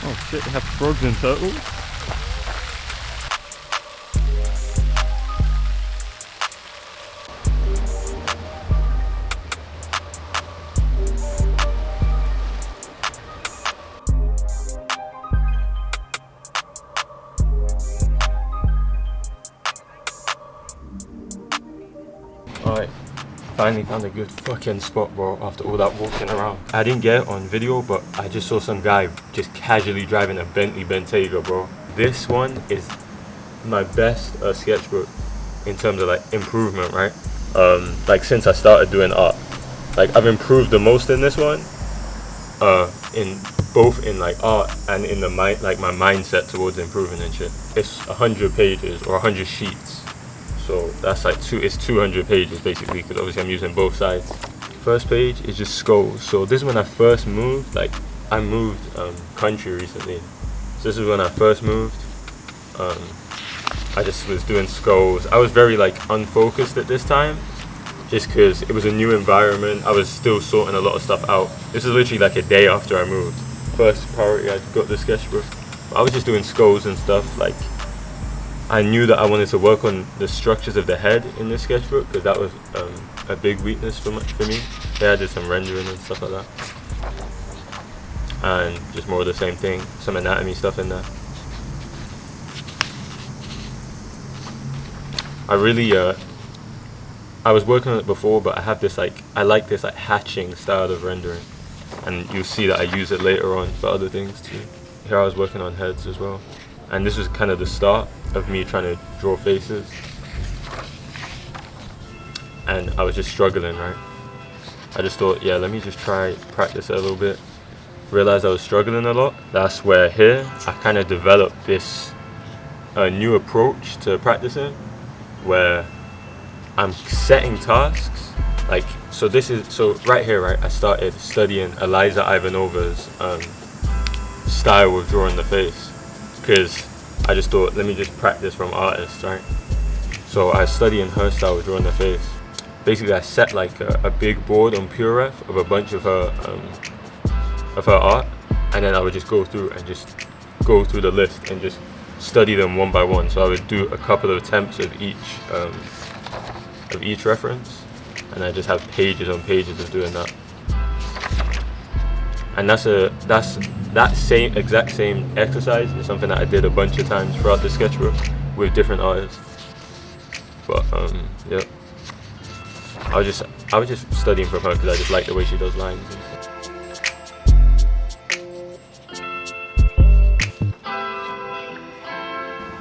Oh shit, they have frogs and turtles? Alright, finally found a good fucking spot, bro, after all that walking around. I didn't get it on video, but I just saw some guy just casually driving a Bentley Bentayga, bro. This one is my best sketchbook in terms of like improvement, right? Like since I started doing art, like I've improved the most in this one, in both in like art and in the mind, like my mindset towards improving and shit. It's 100 pages or 100 sheets. So that's like it's 200 pages basically, because obviously I'm using both sides. First page is just skulls. So this is when I first moved. Like I moved country recently. So this is when I first moved. I just was doing skulls. I was very like unfocused at this time, just because it was a new environment. I was still sorting a lot of stuff out. This is literally like a day after I moved. First priority, I got the sketchbook. I was just doing skulls and stuff. Like I knew that I wanted to work on the structures of the head in this sketchbook, because that was a big weakness for me. Yeah, I did some rendering and stuff like that, and just more of the same thing, some anatomy stuff in there. I was working on it before, but I have this I like this hatching style of rendering, and you'll see that I use it later on for other things too. Here I was working on heads as well, and this was kind of the start of me trying to draw faces, and I was just struggling, right? I just thought, yeah, let me just try practice it a little bit. Realized I was struggling a lot. That's where here I kind of developed this new approach to practicing, where I'm setting tasks. Like, so right here, right, I started studying Eliza Ivanova's style of drawing the face, because I just thought, let me just practice from artists, right? So I was studying her style of drawing the face. Basically, I set like a big board on PureRef of a bunch of her art, and then I would just go through the list and just study them one by one. So I would do a couple of attempts of each reference, and I just have pages on pages of doing that. And that exact same exercise is something that I did a bunch of times throughout the sketchbook with different artists. But yeah, I was just studying from her because I just like the way she does lines.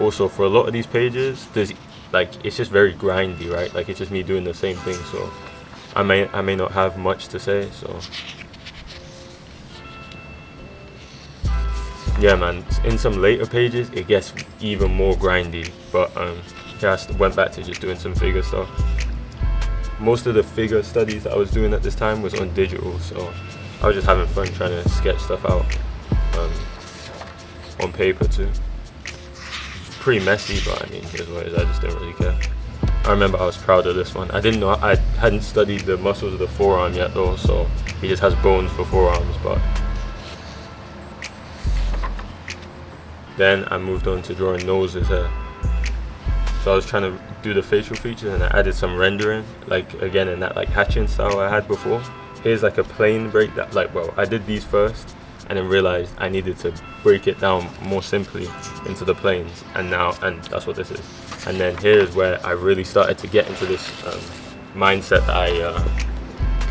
Also, for a lot of these pages, it's just very grindy, right? Like it's just me doing the same thing, so I may not have much to say. So yeah, man, in some later pages it gets even more grindy, but yeah, I went back to just doing some figure stuff. Most of the figure studies that I was doing at this time was on digital, so I was just having fun trying to sketch stuff out on paper too. Pretty messy, but I mean, here's what it is. I just didn't really care. I remember I was proud of this one. I hadn't studied the muscles of the forearm yet though, so he just has bones for forearms. But then I moved on to drawing noses here. So I was trying to do the facial features, and I added some rendering, like again in that like hatching style I had before. Here's like a plane break that I did these first, and then realized I needed to break it down more simply into the planes, and that's what this is. And then here's where I really started to get into this mindset that I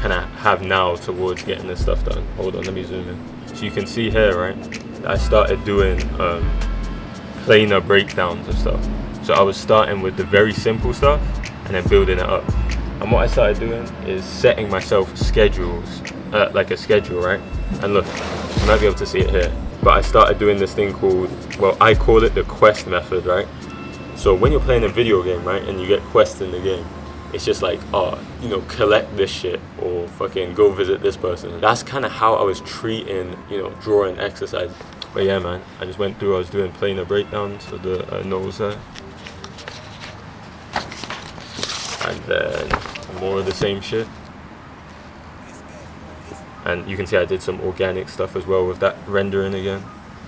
kind of have now towards getting this stuff done. Hold on, let me zoom in. So you can see here, right, I started doing planar breakdowns and stuff. So I was starting with the very simple stuff and then building it up. And what I started doing is setting myself schedules, like a schedule, right? And look, you might be able to see it here, but I started doing this thing called, I call it the quest method, right? So when you're playing a video game, right, and you get quests in the game, it's just like, collect this shit or fucking go visit this person. That's kind of how I was treating, drawing exercise. But yeah, man, I just went through, I was doing planar breakdowns of the nose there. And then more of the same shit. And you can see I did some organic stuff as well with that rendering again.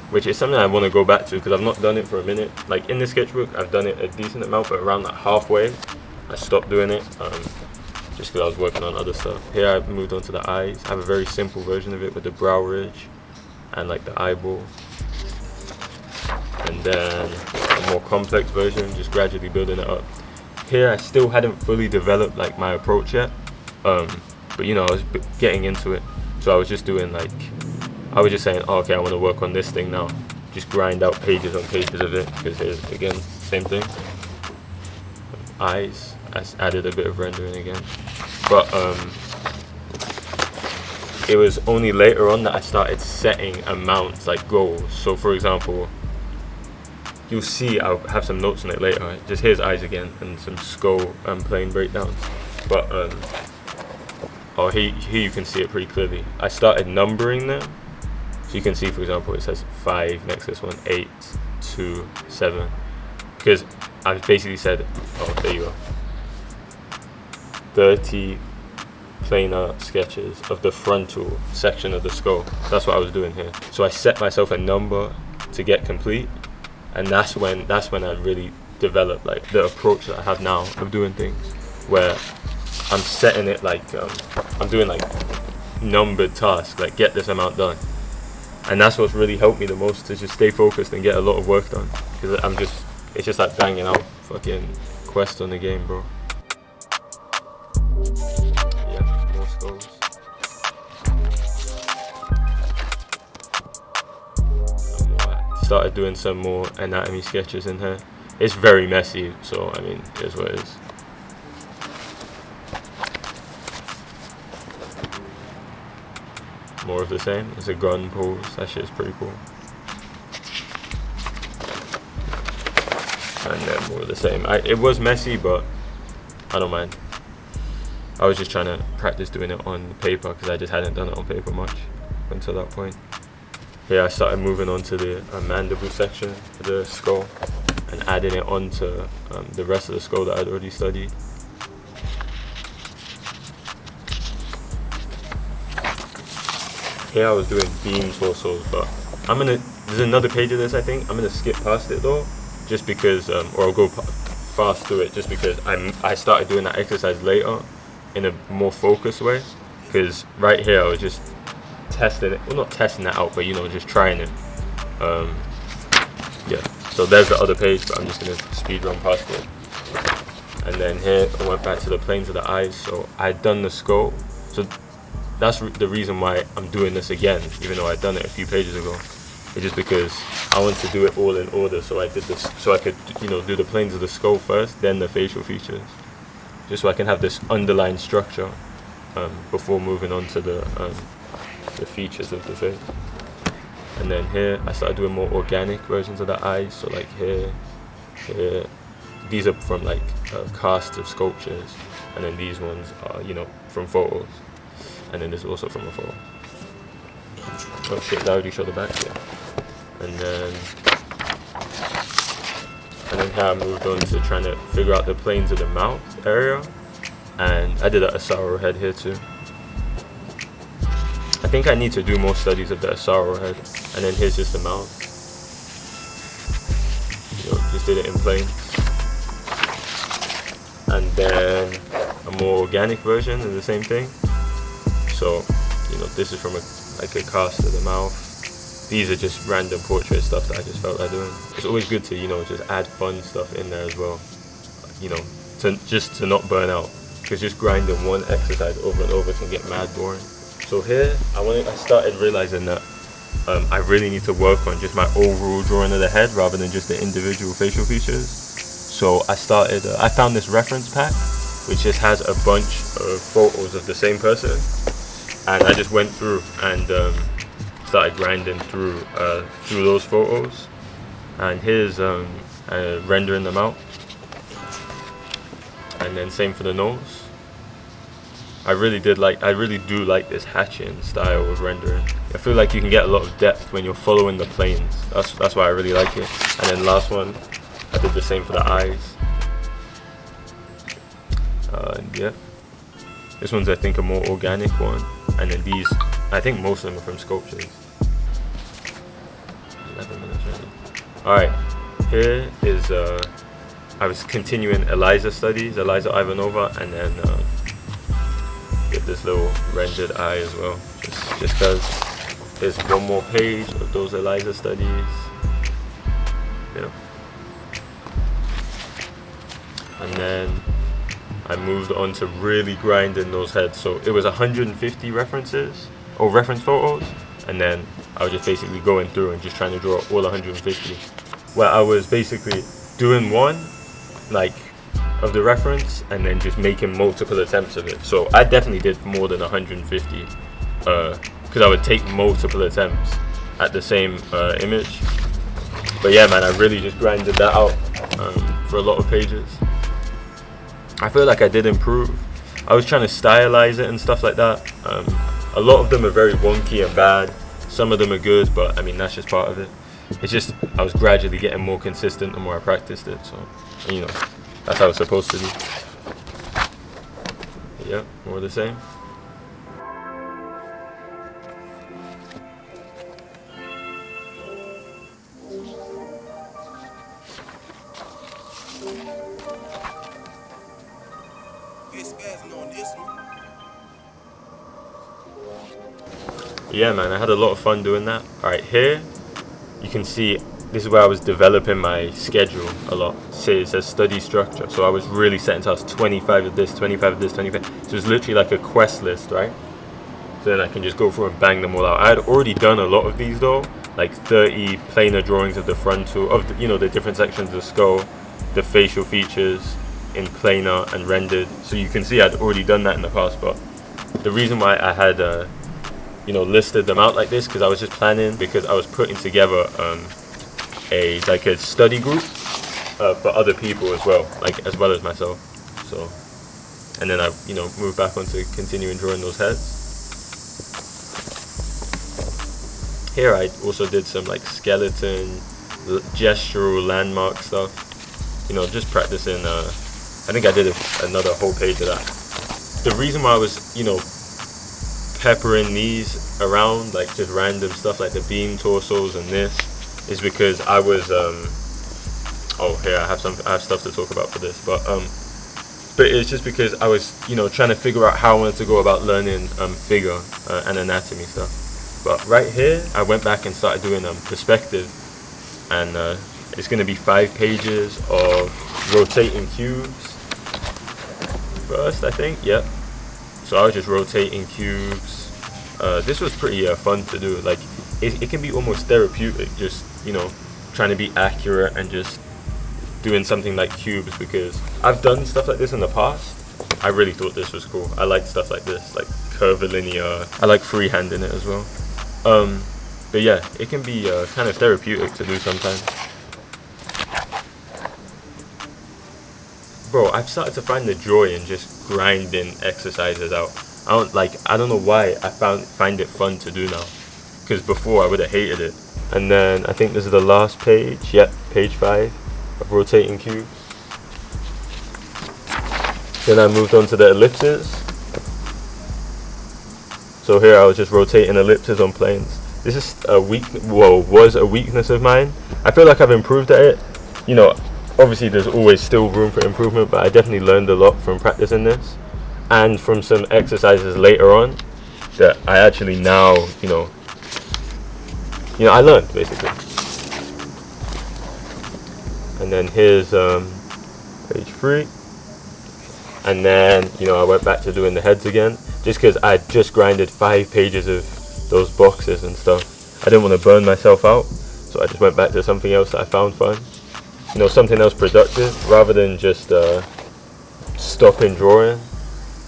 which is something I want to go back to because I've not done it for a minute. Like in the sketchbook, I've done it a decent amount, but around like halfway, I stopped doing it just because I was working on other stuff. Here I moved on to the eyes. I have a very simple version of it with the brow ridge and like the eyeball. And then a more complex version, just gradually building it up. Here I still hadn't fully developed like my approach yet, but you know, I was getting into it. So I was just doing like, I was just saying, oh, okay, I want to work on this thing now. Just grind out pages on pages of it, because here's, again, same thing. Eyes, I added a bit of rendering again. But it was only later on that I started setting amounts, like goals. So for example, you'll see, I'll have some notes on it later. Right? Just here's eyes again, and some skull plane breakdowns. But, oh, here you can see it pretty clearly. I started numbering them. So you can see, for example, it says 5 next to this one, 8, 2, 7. Because I've basically said, oh, there you go. 30 planar sketches of the frontal section of the skull. That's what I was doing here. So I set myself a number to get complete, and that's when I really developed like the approach that I have now of doing things, where I'm setting it like I'm doing like numbered tasks, like get this amount done. And that's what's really helped me the most, to just stay focused and get a lot of work done. Because it's just like banging out fucking Quest on the game, bro. Yeah, more skulls. Started doing some more anatomy sketches in here. It's very messy, so I mean, it is what it is. More of the same. It's a gun pose. That shit is pretty cool. And then more of the same. It was messy, but I don't mind. I was just trying to practice doing it on paper because I just hadn't done it on paper much until that point. Yeah, I started moving on to the mandible section of the skull and adding it onto the rest of the skull that I'd already studied. Here I was doing beam torsos, but there's another page of this, I think. I'm gonna skip past it though, just because, or I'll go fast through it, just because I started doing that exercise later in a more focused way. Because right here I was just testing it, well, not testing it out, but you know, just trying it. Yeah, so there's the other page, but I'm just gonna speed run past it. And then here I went back to the planes of the eyes. So I'd done the skull, so that's the reason why I'm doing this again, even though I'd done it a few pages ago. It's just because I want to do it all in order, so I did this, so I could, you know, do the planes of the skull first, then the facial features, just so I can have this underlying structure before moving on to the features of the face. And then here I started doing more organic versions of the eyes. So like here, these are from like casts of sculptures, and then these ones are, you know, from photos. And then this is also from a photo. Oh shit, that already showed the back, yeah. And then here I moved on to trying to figure out the planes of the mouth area. And I did a Asaro head here too. I think I need to do more studies of the Asaro head. And then here's just the mouth. You know, just did it in planes. And then a more organic version of the same thing. So, you know, this is from a cast of the mouth. These are just random portrait stuff that I just felt like doing. It's always good to, you know, just add fun stuff in there as well. You know, to not burn out. Because just grinding one exercise over and over can get mad boring. So here, I started realizing that I really need to work on just my overall drawing of the head rather than just the individual facial features. So I found this reference pack, which just has a bunch of photos of the same person. And I just went through and started grinding through those photos. And here's rendering them out. And then same for the nose. I really do like this hatching style of rendering. I feel like you can get a lot of depth when you're following the planes. That's why I really like it. And then last one, I did the same for the eyes. Yeah. This one's, I think, a more organic one. And then these, I think most of them are from sculptures. 11 minutes already. Alright, here is I was continuing Eliza studies, Eliza Ivanova, and then get this little rendered eye as well, just because there's one more page of those Eliza studies. Yeah. And then I moved on to really grinding those heads. So it was 150 references or reference photos, and then I was just basically going through and just trying to draw all 150. Where I was basically doing one like of the reference and then just making multiple attempts of it. So I definitely did more than 150 because I would take multiple attempts at the same image. But yeah, man, I really just grinded that out for a lot of pages. I feel like I did improve. I was trying to stylize it and stuff like that. A lot of them are very wonky and bad. Some of them are good, but I mean, that's just part of it. It's just, I was gradually getting more consistent the more I practiced it. So, you know, that's how it's supposed to be. Yeah, more of the same. Yeah, man, I had a lot of fun doing that. Alright, here you can see this is where I was developing my schedule a lot. See, it says study structure. So I was really setting tasks 25 of this, 25 of this, 25. So it's literally like a quest list, right? So then I can just go through and bang them all out. I had already done a lot of these though, like 30 planar drawings of the frontal, of the, you know, the different sections of the skull, the facial features in planar and rendered. So you can see I'd already done that in the past, but the reason why I had you know, listed them out like this because I was just planning, because I was putting together a study group for other people as well, like as well as myself. So, and then I, you know, moved back onto continuing drawing those heads. Here I also did some like skeleton, gestural landmark stuff. You know, just practicing. I think I did another whole page of that. The reason why I was, you know, peppering these around, like just random stuff like the beam torsos and this, is because I was oh, here I have stuff to talk about for this, but it's just because I was, you know, trying to figure out how I wanted to go about learning figure and anatomy stuff. But right here I went back and started doing perspective, and it's going to be 5 pages of rotating cubes first, I think. Yep. So I was just rotating cubes. This was pretty fun to do. Like it can be almost therapeutic, just, you know, trying to be accurate and just doing something like cubes, because I've done stuff like this in the past. I really thought this was cool. I like stuff like this, like curvilinear. I like freehanding it as well. But yeah, it can be kind of therapeutic to do sometimes. Bro, I've started to find the joy in just grinding exercises out. I don't know why I find it fun to do now, because before I would have hated it. And then I think this is the last page. Yep, page 5 of rotating cubes. Then I moved on to the ellipses. So here I was just rotating ellipses on planes. This is was a weakness of mine. I feel like I've improved at it. You know, obviously there's always still room for improvement, but I definitely learned a lot from practicing this, and from some exercises later on that I actually now, you know, I learned basically. And then here's page 3, and then, you know, I went back to doing the heads again, just because I just grinded 5 pages of those boxes and stuff. I didn't want to burn myself out, so I just went back to something else that I found fun. You know, something else productive, rather than just stopping drawing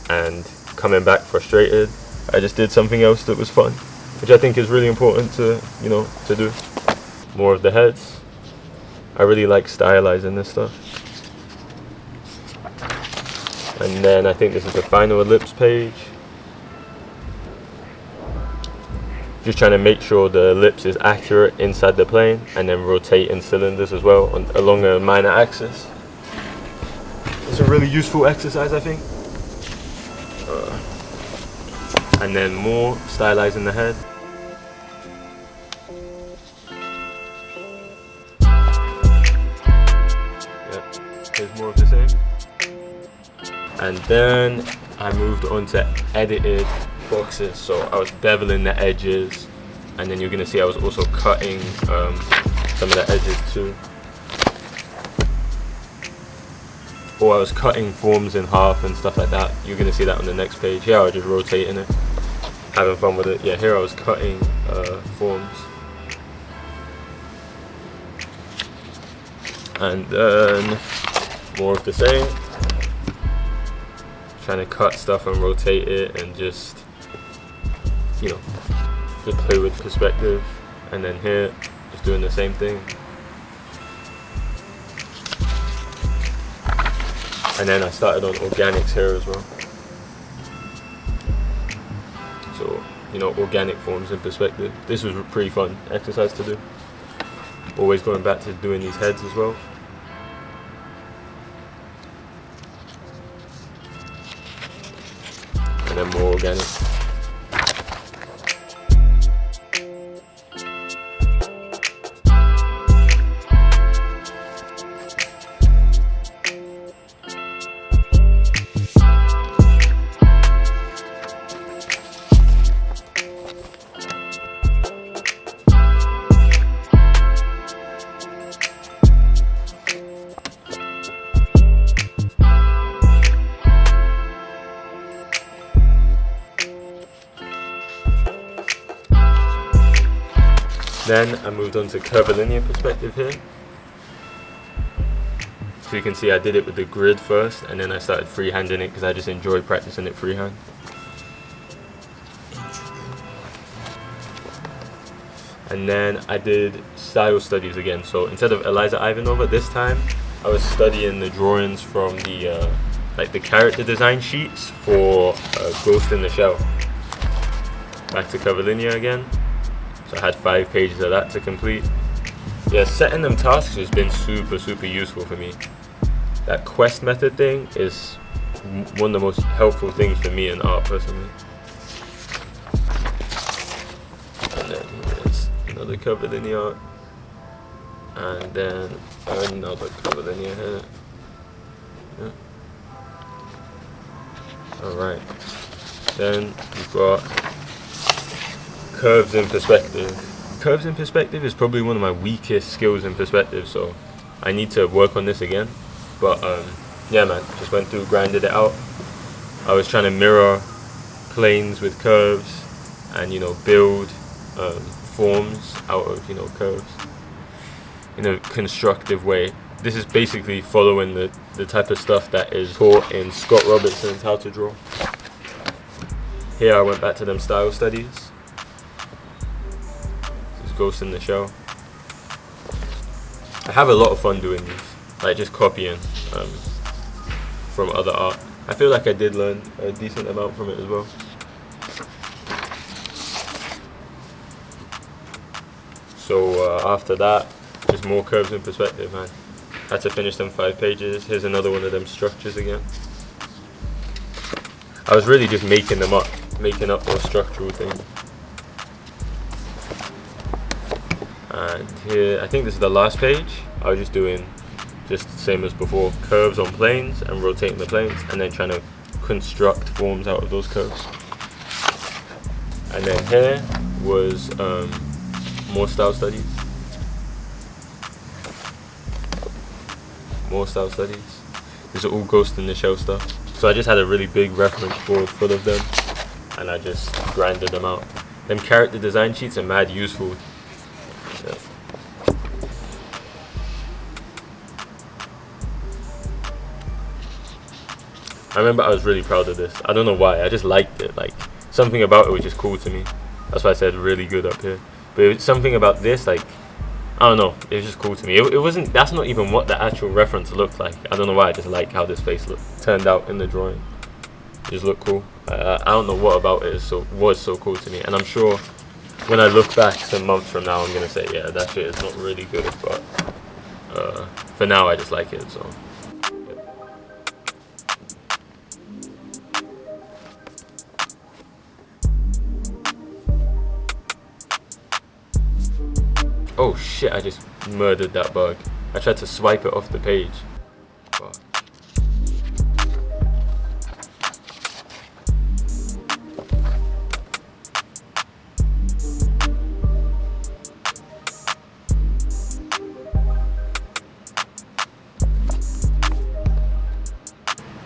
and coming back frustrated. I just did something else that was fun, which I think is really important to, you know, to do. More of the heads. I really like stylizing this stuff. And then I think this is the final ellipse page. Just trying to make sure the ellipse is accurate inside the plane, and then rotating cylinders as well along a minor axis. It's a really useful exercise, I think. And then more stylizing the head. Here's more of the same. And then I moved on to edited boxes. So I was beveling the edges, and then you're gonna see I was also cutting some of the edges too. Or I was cutting forms in half and stuff like that. You're gonna see that on the next page. Here I was just rotating it, having fun with it. Yeah, here I was cutting forms. And then more of the same. Trying to cut stuff and rotate it and just, you know, just play with perspective. And then here, just doing the same thing. And then I started on organics here as well. So, you know, organic forms in perspective. This was a pretty fun exercise to do. Always going back to doing these heads as well. And then more organic. Then I moved on to curvilinear perspective here. So you can see I did it with the grid first, and then I started freehanding it because I just enjoyed practicing it freehand. And then I did style studies again. So instead of Eliza Ivanova, this time I was studying the drawings from the like the character design sheets for Ghost in the Shell. Back to curvilinear again. So I had 5 pages of that to complete. Yeah, setting them tasks has been super useful for me. That quest method thing is one of the most helpful things for me in art personally. And then here's another curvilinear, and then another curvilinear here. Yeah. Alright, then we've got curves in perspective. Curves in perspective is probably one of my weakest skills in perspective, so I need to work on this again. But yeah man, just went through, grinded it out. I was trying to mirror planes with curves and, you know, build forms out of, you know, curves in a constructive way. This is basically following the type of stuff that is taught in Scott Robertson's How to Draw. Here I went back to them style studies. This is Ghost in the Shell. I have a lot of fun doing these, like just copying from other art. I feel like I did learn a decent amount from it as well. So after that, just more curves in perspective, man. Had to finish them 5 pages. Here's another one of them structures again. I was really just making up those structural things. And here, I think this is the last page. I was just doing just the same as before, curves on planes and rotating the planes, and then trying to construct forms out of those curves. And then here was more style studies. More style studies. These are all Ghost in the Shell stuff. So I just had a really big reference board full of them, and I just grinded them out. Them character design sheets are mad useful. Yeah. I remember I was really proud of this. I don't know why, I just liked it. Like, something about it was just cool to me. That's why I said really good up here. But it was something about this, like, I don't know, it was just cool to me. It wasn't, that's not even what the actual reference looked like. I don't know why, I just like how this face turned out in the drawing. It just looked cool. I don't know what about it was so cool to me. And I'm sure when I look back some months from now, I'm going to say, yeah, that shit is not really good. But for now, I just like it, so. Oh shit, I just murdered that bug. I tried to swipe it off the page. bar.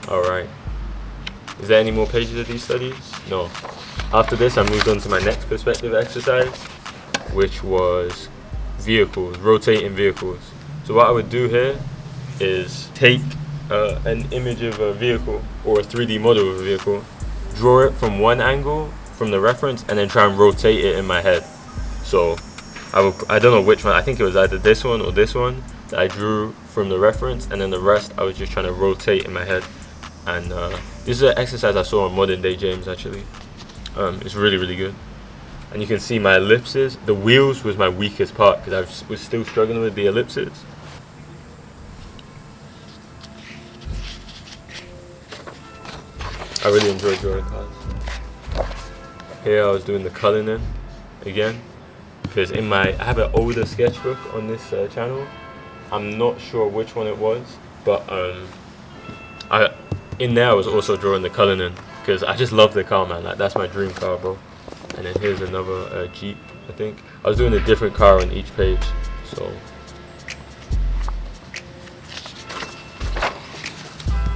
Alright. Is there any more pages of these studies? No. After this, I moved on to my next perspective exercise, which was vehicles, rotating vehicles. So what I would do here is take an image of a vehicle or a 3D model of a vehicle, draw it from one angle from the reference, and then try and rotate it in my head. So I don't know which one, I think it was either this one or this one that I drew from the reference, and then the rest I was just trying to rotate in my head. And this is an exercise I saw on Modern Day James actually. It's really, really good. And you can see my ellipses. The wheels was my weakest part because I was still struggling with the ellipses. I really enjoyed drawing cars. Here I was doing the coloring in again, because I have an older sketchbook on this channel. I'm not sure which one it was, but in there I was also drawing the coloring in because I just love the car, man. Like, that's my dream car, bro. And then here's another Jeep, I think. I was doing a different car on each page, so.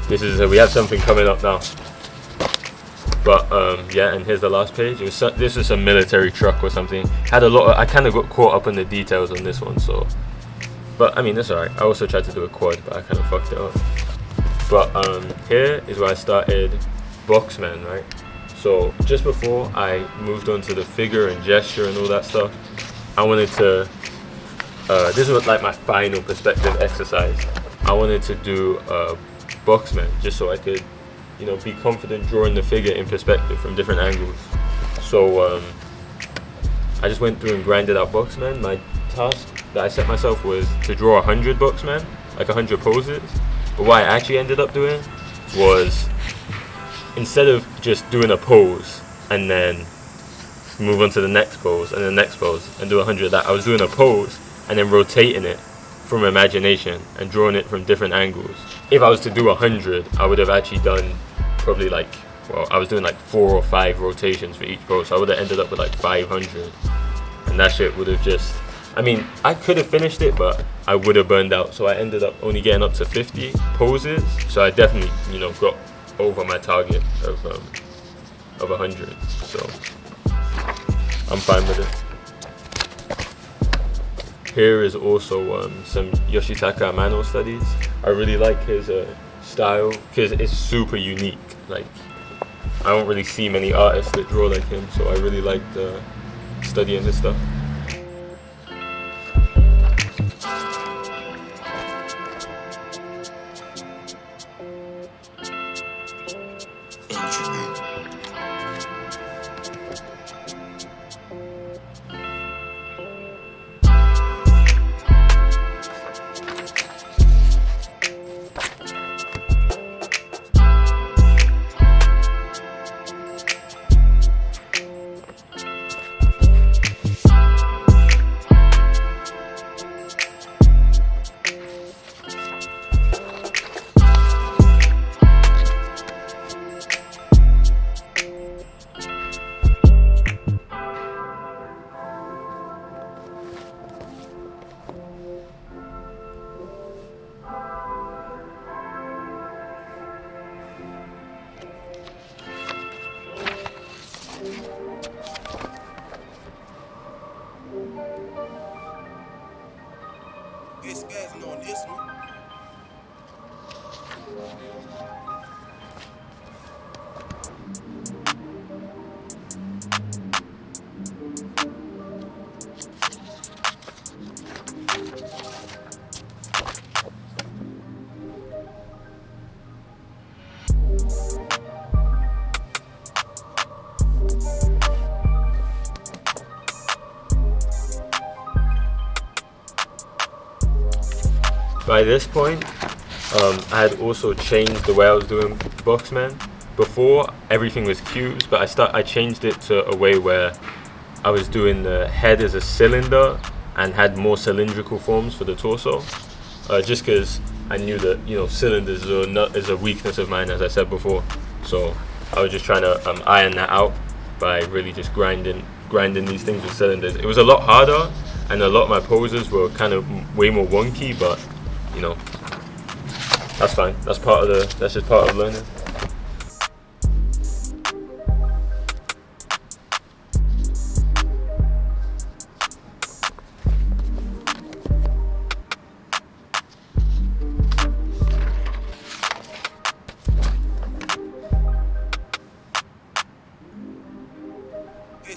This is, we have something coming up now. But yeah, and here's the last page. This was some military truck or something. Had a lot of, I kind of got caught up in the details on this one, so. But I mean, that's alright. I also tried to do a quad, but I kind of fucked it up. But here is where I started Boxman, right? So just before I moved on to the figure and gesture and all that stuff, I wanted to, this was like my final perspective exercise. I wanted to do Boxman just so I could, you know, be confident drawing the figure in perspective from different angles. So I just went through and grinded out Boxman. My task that I set myself was to draw 100 Boxman, like 100 poses. But what I actually ended up doing was, instead of just doing a pose and then move on to the next pose and the next pose and do 100 of that, I was doing a pose and then rotating it from imagination and drawing it from different angles. If I was to do 100, I would have actually done probably like, well, I was doing like 4 or 5 rotations for each pose, so I would have ended up with like 500. And that shit would have just, I mean, I could have finished it, but I would have burned out. So I ended up only getting up to 50 poses. So I definitely, you know, got over my target of 100. So I'm fine with it. Here is also some Yoshitaka Amano studies. I really like his style because it's super unique. Like, I don't really see many artists that draw like him, so I really liked studying his stuff. On this one. By this point, I had also changed the way I was doing Boxman. Before, everything was cubes, but I changed it to a way where I was doing the head as a cylinder and had more cylindrical forms for the torso. Just because I knew that, you know, cylinders is a weakness of mine, as I said before. So I was just trying to iron that out by really just grinding these things with cylinders. It was a lot harder, and a lot of my poses were kind of way more wonky, but you know, that's fine. That's just part of learning.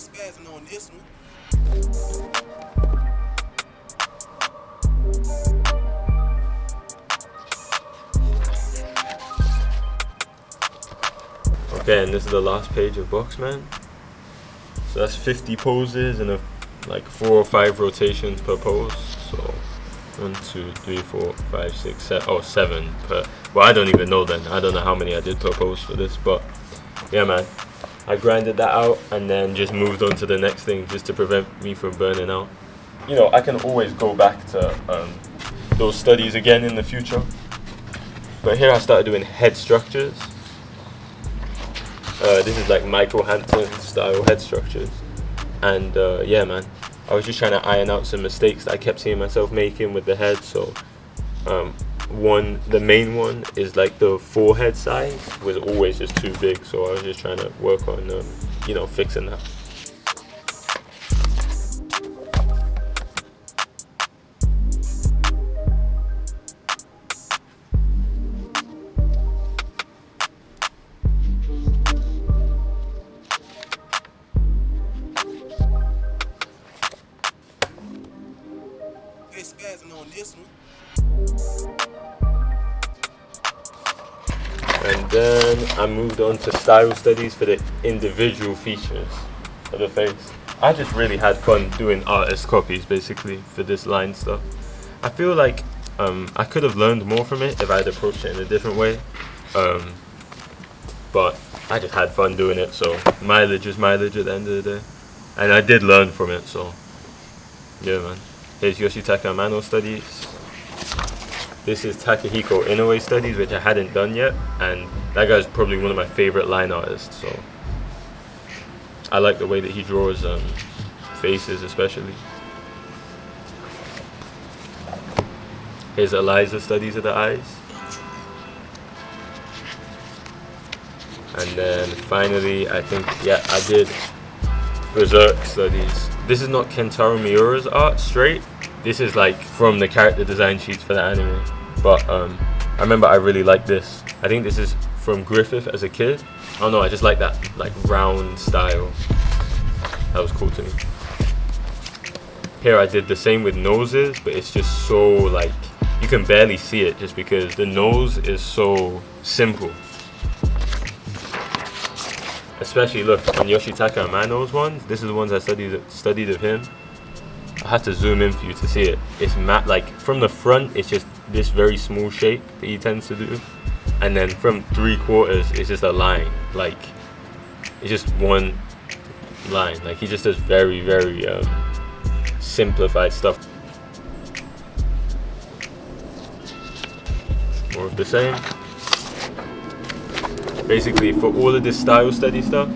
Spazzing on this one. Okay, and this is the last page of Boxman. So that's 50 poses and like 4 or 5 rotations per pose. So 1, 2, 3, 4, 5, 6, 7. Oh, 7 per. Well, I don't even know then. I don't know how many I did per pose for this, but yeah, man. I grinded that out and then just moved on to the next thing, just to prevent me from burning out. You know, I can always go back to those studies again in the future. But here I started doing head structures. This is like Michael Hampton style head structures. And yeah, man, I was just trying to iron out some mistakes that I kept seeing myself making with the head. So the main one is like the forehead size was always just too big, so I was just trying to work on you know, fixing that. Spazzing on this one. And then I moved on to style studies for the individual features of the face. I just really had fun doing artist copies basically for this line stuff. I feel like I could have learned more from it if I'd approached it in a different way. But I just had fun doing it, so mileage is mileage at the end of the day. And I did learn from it, so yeah, man. Here's Yoshitaka Amano studies. This is Takehiko Inoue studies, which I hadn't done yet, and that guy's probably one of my favorite line artists, so I like the way that he draws faces especially. Here's Eliza studies of the eyes. And then finally, I think, yeah, I did Berserk studies. This is not Kentaro Miura's art straight. This is like from the character design sheets for the anime. But I remember I really liked this. I think this is from Griffith as a kid. Oh no, I just like that like round style. That was cool to me. Here I did the same with noses, but it's just so like, you can barely see it just because the nose is so simple. Especially look on Yoshitaka Amano's ones. This is the ones I studied of him. I had to zoom in for you to see it. It's like from the front, it's just this very small shape that he tends to do, and then from 3/4, it's just a line. Like it's just one line. Like he just does very, very simplified stuff. More of the same. Basically, for all of this style study stuff,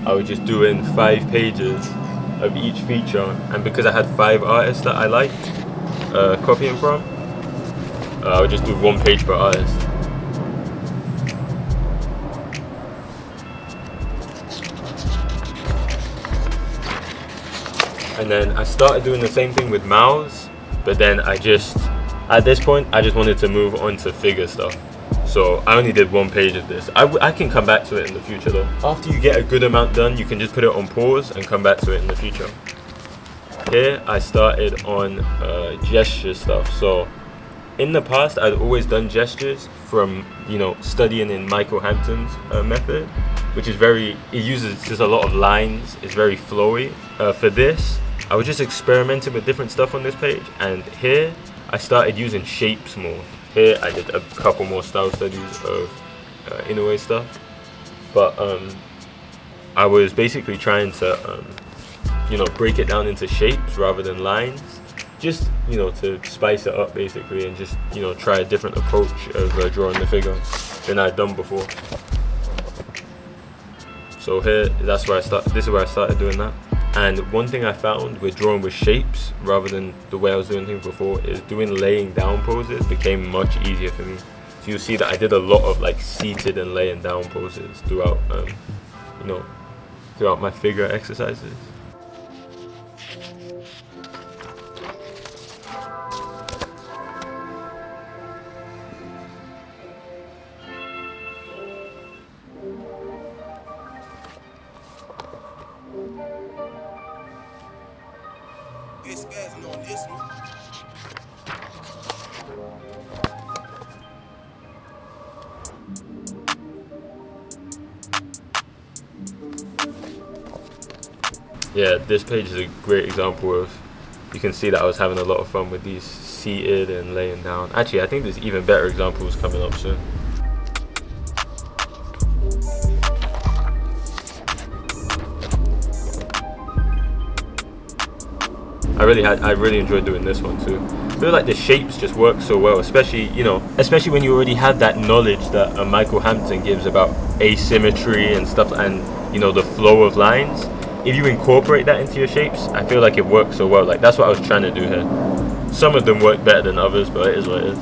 I was just doing 5 pages of each feature, and because I had 5 artists that I liked copying from, I would just do 1 page per artist. And then I started doing the same thing with mouths, but then at this point, I just wanted to move on to figure stuff. So I only did 1 page of this. I can come back to it in the future though. After you get a good amount done, you can just put it on pause and come back to it in the future. Here I started on gesture stuff. So in the past, I'd always done gestures from, you know, studying in Michael Hampton's method, which is it uses just a lot of lines. It's very flowy. For this, I was just experimenting with different stuff on this page, and here I started using shapes more. Here I did a couple more style studies of Inoue stuff, but I was basically trying to you know, break it down into shapes rather than lines, just, you know, to spice it up basically, and just, you know, try a different approach of drawing the figure than I'd done before. So here, this is where I started doing that. And one thing I found with drawing with shapes rather than the way I was doing things before is doing laying down poses became much easier for me. So you'll see that I did a lot of like seated and laying down poses throughout, you know, throughout my figure exercises. On this one. Yeah, this page is a great example of, you can see that I was having a lot of fun with these seated and laying down. Actually, I think there's even better examples coming up soon. I really enjoyed doing this one too. I feel like the shapes just work so well, especially when you already have that knowledge that Michael Hampton gives about asymmetry and stuff, and you know, the flow of lines. If you incorporate that into your shapes, I feel like it works so well. Like, that's what I was trying to do here. Some of them work better than others, but it is what it is.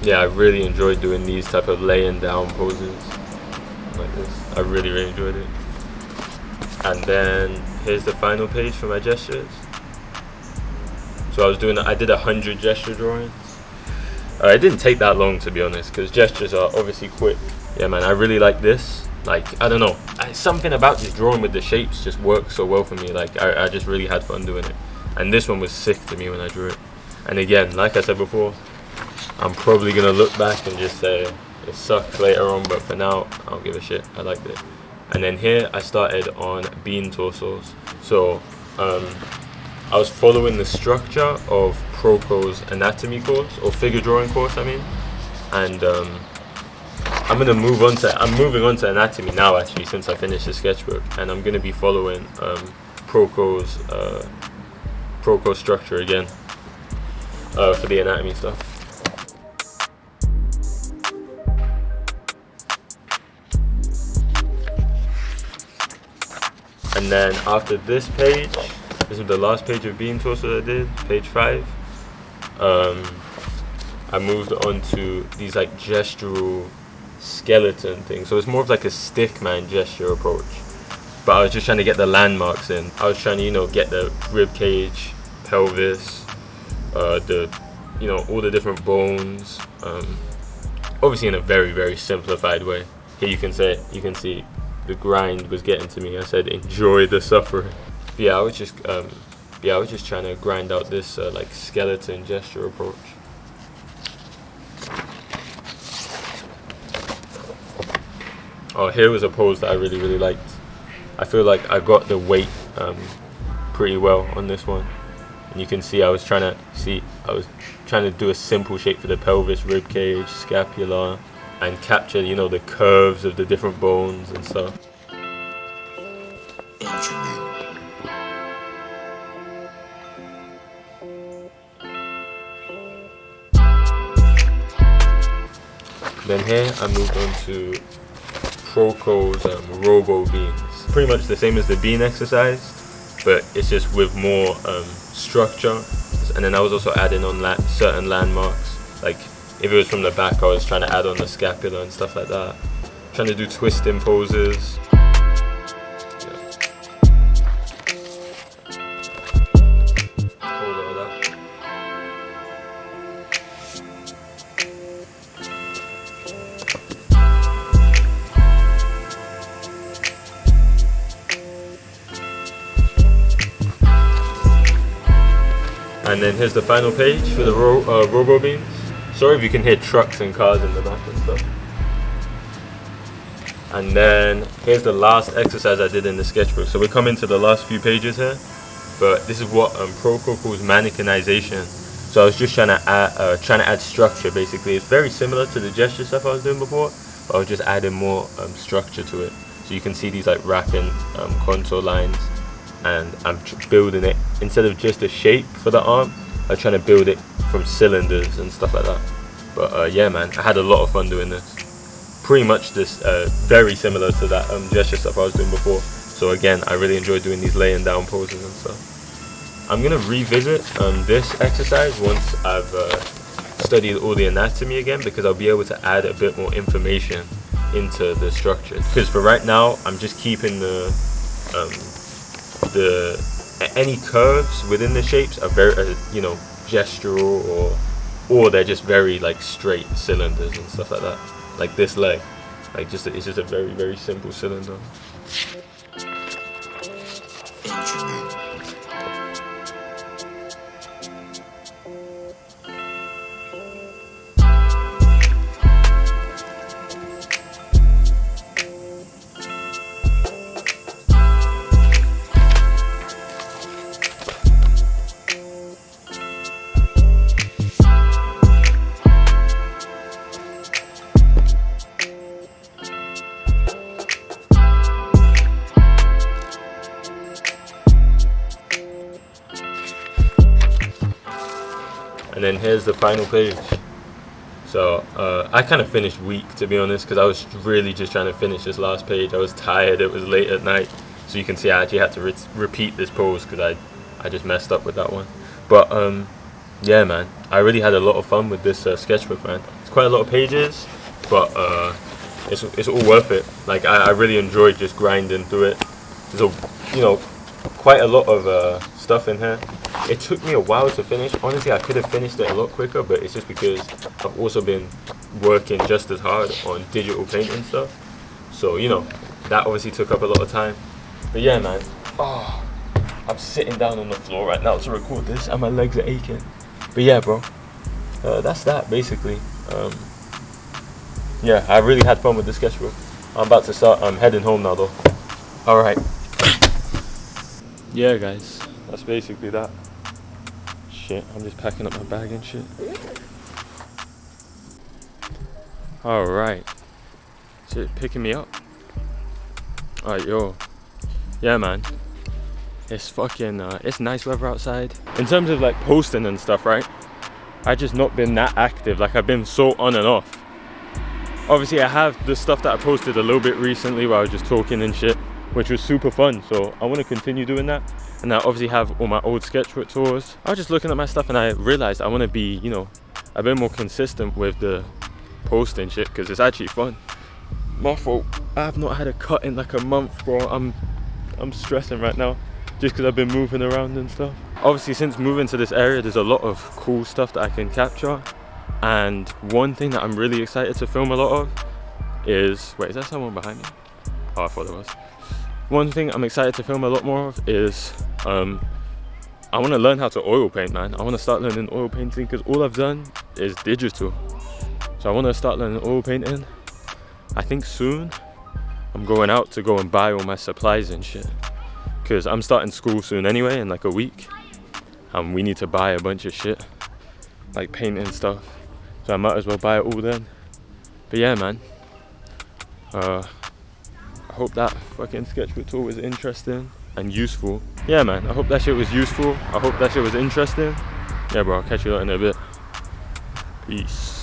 Yeah, I really enjoyed doing these type of laying down poses like this. I really enjoyed it. And then here's the final page for my gestures. So I did 100 gesture drawings. It didn't take that long, to be honest, because gestures are obviously quick. Yeah, man, I really like this. Like, I don't know, something about this drawing with the shapes just works so well for me. Like, I just really had fun doing it. And this one was sick to me when I drew it. And again, like I said before, I'm probably gonna look back and just say it sucks later on, but for now, I don't give a shit. I liked it. And then here I started on bean torsos. So I was following the structure of Proco's anatomy course, or figure drawing course, I mean. And I'm moving on to anatomy now, actually, since I finished the sketchbook, and I'm gonna be following Proco's structure again for the anatomy stuff. And then after this page, this is the last page of bean torso I did, page 5. I moved on to these like gestural skeleton things. So it's more of like a stick man gesture approach. But I was just trying to get the landmarks in. I was trying to, you know, get the rib cage, pelvis, all the different bones. Obviously in a very, very simplified way. Here you can see the grind was getting to me. I said, enjoy the suffering. But yeah, I was just trying to grind out this like skeleton gesture approach. Oh, here was a pose that I really, really liked. I feel like I got the weight pretty well on this one. And you can see I was trying to do a simple shape for the pelvis, rib cage, scapula, and capture, you know, the curves of the different bones and stuff. Then here I moved on to Proco's Robo-beans. Pretty much the same as the bean exercise, but it's just with more structure. And then I was also adding on certain landmarks. Like if it was from the back, I was trying to add on the scapula and stuff like that. Trying to do twisting poses. And then here's the final page for the Robo-beans. Sorry if you can hear trucks and cars in the back and stuff. And then here's the last exercise I did in the sketchbook. So we're coming to the last few pages here, but this is what Proco calls mannequinization. So I was just trying to add structure. Basically, it's very similar to the gesture stuff I was doing before, but I was just adding more structure to it. So you can see these like wrapping contour lines, and I'm building it instead of just a shape for the arm. I'm trying to build it from cylinders and stuff like that. But yeah, man, I had a lot of fun doing this. Pretty much this very similar to that gesture stuff I was doing before. So again, I really enjoy doing these laying down poses and stuff. I'm gonna revisit this exercise once I've studied all the anatomy again, because I'll be able to add a bit more information into the structure. Because for right now, I'm just keeping any curves within the shapes are very gestural, or they're just very like straight cylinders and stuff like that. Like this leg, like it's just a very, very simple cylinder. And then here's the final page. So I kind of finished weak, to be honest, because I was really just trying to finish this last page. I was tired, it was late at night, so you can see I actually had to repeat this pose because I just messed up with that one. But yeah, man, I really had a lot of fun with this sketchbook, man. It's quite a lot of pages, but it's all worth it. Like I really enjoyed just grinding through it. There's quite a lot of stuff in here. It took me a while to finish. Honestly, I could have finished it a lot quicker, but it's just because I've also been working just as hard on digital painting stuff. So, that obviously took up a lot of time. But yeah, man, I'm sitting down on the floor right now to record this and my legs are aching. But yeah, bro, that's that basically. Yeah, I really had fun with the sketchbook. I'm about to start, I'm heading home now though. Alright. Yeah, guys, that's basically that. Shit, I'm just packing up my bag and shit. Alright. Is it picking me up? Alright, yo. Yeah, man. It's fucking, it's nice weather outside. In terms of like posting and stuff, right? I just not been that active. Like I've been so on and off. Obviously I have the stuff that I posted a little bit recently where I was just talking and shit, which was super fun. So I want to continue doing that. And I obviously have all my old sketchbook tours. I was just looking at my stuff and I realized I want to be, a bit more consistent with the posting shit, because it's actually fun. My fault. I have not had a cut in like a month, bro. I'm stressing right now just because I've been moving around and stuff. Obviously, since moving to this area, there's a lot of cool stuff that I can capture. And one thing that I'm really excited to film a lot of is, wait, is there someone behind me? Oh, I thought there was. One thing I'm excited to film a lot more of is I want to learn how to oil paint, man. I want to start learning oil painting because all I've done is digital. So I want to start learning oil painting. I think soon I'm going out to go and buy all my supplies and shit, because I'm starting school soon anyway, in like a week, and we need to buy a bunch of shit like painting stuff, so I might as well buy it all then. But yeah, man, I hope that fucking sketchbook tour was interesting and useful. Yeah, man, I hope that shit was useful. I hope that shit was interesting. Yeah, bro, I'll catch you in a bit. Peace.